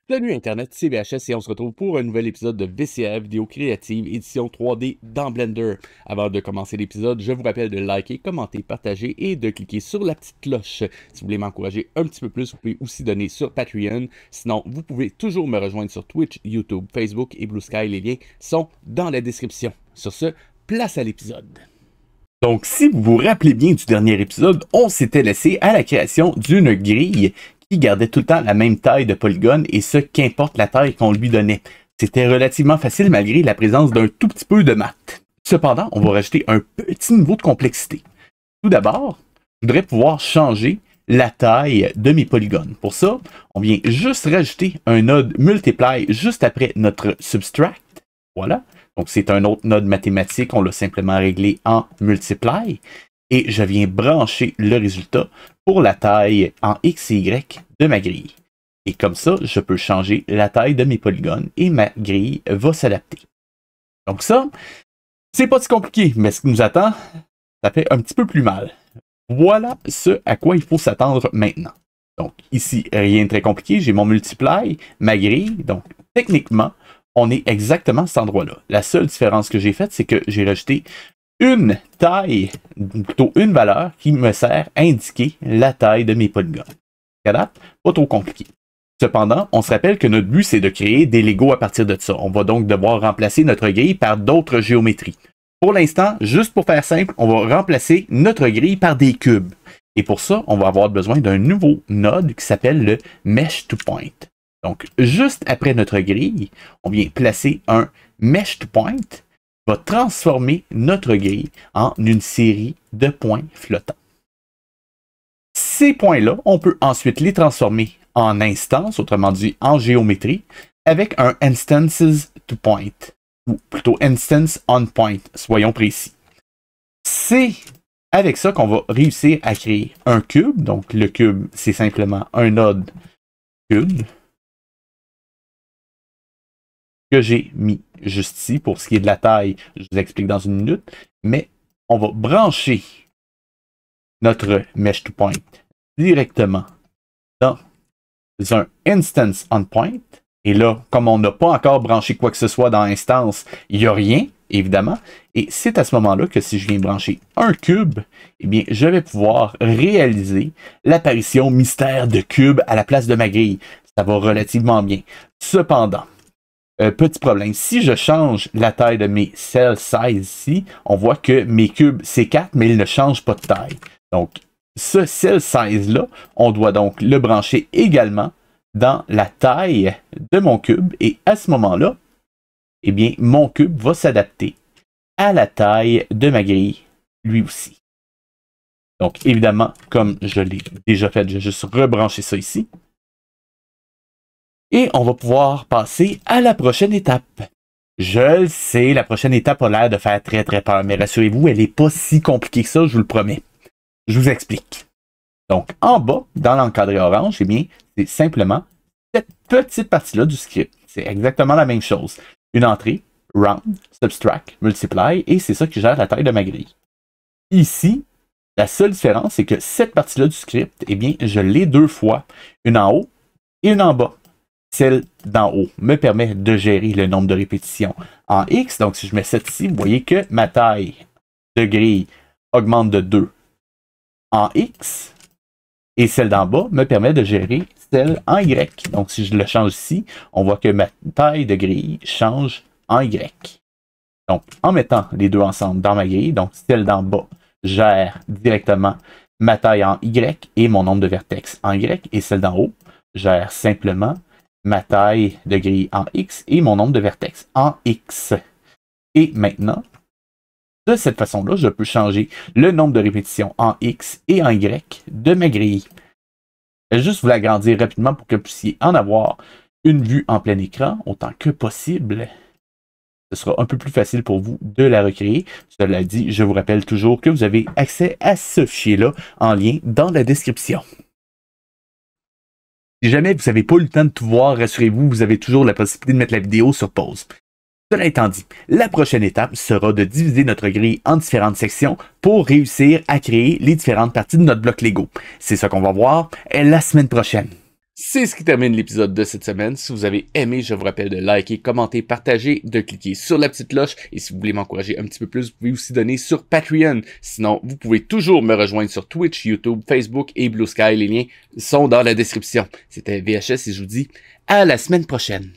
Salut Internet, c'est VHS et on se retrouve pour un nouvel épisode de VCA Vidéo Créative, édition 3D dans Blender. Avant de commencer l'épisode, je vous rappelle de liker, commenter, partager et de cliquer sur la petite cloche. Si vous voulez m'encourager un petit peu plus, vous pouvez aussi donner sur Patreon. Sinon, vous pouvez toujours me rejoindre sur Twitch, YouTube, Facebook et Blue Sky. Les liens sont dans la description. Sur ce, place à l'épisode. Donc, si vous vous rappelez bien du dernier épisode, on s'était laissé à la création d'une grille qui gardait tout le temps la même taille de polygone et ce qu'importe la taille qu'on lui donnait. C'était relativement facile malgré la présence d'un tout petit peu de maths. Cependant, on va rajouter un petit niveau de complexité. Tout d'abord, je voudrais pouvoir changer la taille de mes polygones. Pour ça, on vient juste rajouter un node multiply juste après notre subtract. Voilà. Donc, c'est un autre node mathématique. On l'a simplement réglé en multiply. Et je viens brancher le résultat pour la taille en X et Y de ma grille. Et comme ça, je peux changer la taille de mes polygones et ma grille va s'adapter. Donc ça, c'est pas si compliqué, mais ce qui nous attend, ça fait un petit peu plus mal. Voilà ce à quoi il faut s'attendre maintenant. Donc ici, rien de très compliqué, j'ai mon multiply, ma grille, donc techniquement, on est exactement à cet endroit-là. La seule différence que j'ai faite, c'est que j'ai rajouté une taille, plutôt une valeur qui me sert à indiquer la taille de mes polygones. Pas trop compliqué. Cependant, on se rappelle que notre but, c'est de créer des Legos à partir de ça. On va donc devoir remplacer notre grille par d'autres géométries. Pour l'instant, juste pour faire simple, on va remplacer notre grille par des cubes. Et pour ça, on va avoir besoin d'un nouveau node qui s'appelle le Mesh to Point. Donc, juste après notre grille, on vient placer un Mesh to Point va transformer notre grille en une série de points flottants. Ces points-là, on peut ensuite les transformer en instances, autrement dit en géométrie, avec un instances to point, ou plutôt instance on point, soyons précis. C'est avec ça qu'on va réussir à créer un cube. Donc le cube, c'est simplement un node cube que j'ai mis juste ici. Pour ce qui est de la taille, je vous explique dans une minute. Mais on va brancher notre mesh to point directement dans un instance on point. Et là, comme on n'a pas encore branché quoi que ce soit dans instance, il n'y a rien, évidemment. Et c'est à ce moment-là que si je viens brancher un cube, eh bien, je vais pouvoir réaliser l'apparition mystère de cube à la place de ma grille. Ça va relativement bien. Cependant, petit problème, si je change la taille de mes cell size ici, on voit que mes cubes, c'est 4, mais ils ne changent pas de taille. Donc, ce cell size-là, on doit donc le brancher également dans la taille de mon cube. Et à ce moment-là, eh bien, mon cube va s'adapter à la taille de ma grille, lui aussi. Donc, évidemment, comme je l'ai déjà fait, je vais juste rebrancher ça ici. Et on va pouvoir passer à la prochaine étape. Je le sais, la prochaine étape a l'air de faire très très peur, mais rassurez-vous, elle n'est pas si compliquée que ça, je vous le promets. Je vous explique. Donc, en bas, dans l'encadré orange, eh bien, c'est simplement cette petite partie-là du script. C'est exactement la même chose. Une entrée, round, subtract, multiply, et c'est ça qui gère la taille de ma grille. Ici, la seule différence, c'est que cette partie-là du script, eh bien, je l'ai deux fois, une en haut et une en bas. Celle d'en haut me permet de gérer le nombre de répétitions en X. Donc, si je mets cette ici, vous voyez que ma taille de grille augmente de 2 en X. Et celle d'en bas me permet de gérer celle en Y. Donc, si je le change ici, on voit que ma taille de grille change en Y. Donc, en mettant les deux ensemble dans ma grille, donc celle d'en bas gère directement ma taille en Y et mon nombre de vertex en Y. Et celle d'en haut gère simplement ma taille de grille en X et mon nombre de vertex en X. Et maintenant, de cette façon-là, je peux changer le nombre de répétitions en X et en Y de ma grille. Je vais juste vous l'agrandir rapidement pour que vous puissiez en avoir une vue en plein écran autant que possible. Ce sera un peu plus facile pour vous de la recréer. Cela dit, je vous rappelle toujours que vous avez accès à ce fichier-là en lien dans la description. Si jamais vous n'avez pas eu le temps de tout voir, rassurez-vous, vous avez toujours la possibilité de mettre la vidéo sur pause. Cela étant dit, la prochaine étape sera de diviser notre grille en différentes sections pour réussir à créer les différentes parties de notre bloc Lego. C'est ça qu'on va voir la semaine prochaine. C'est ce qui termine l'épisode de cette semaine. Si vous avez aimé, je vous rappelle de liker, commenter, partager, de cliquer sur la petite cloche. Et si vous voulez m'encourager un petit peu plus, vous pouvez aussi donner sur Patreon. Sinon, vous pouvez toujours me rejoindre sur Twitch, YouTube, Facebook et Blue Sky. Les liens sont dans la description. C'était VHS et je vous dis à la semaine prochaine.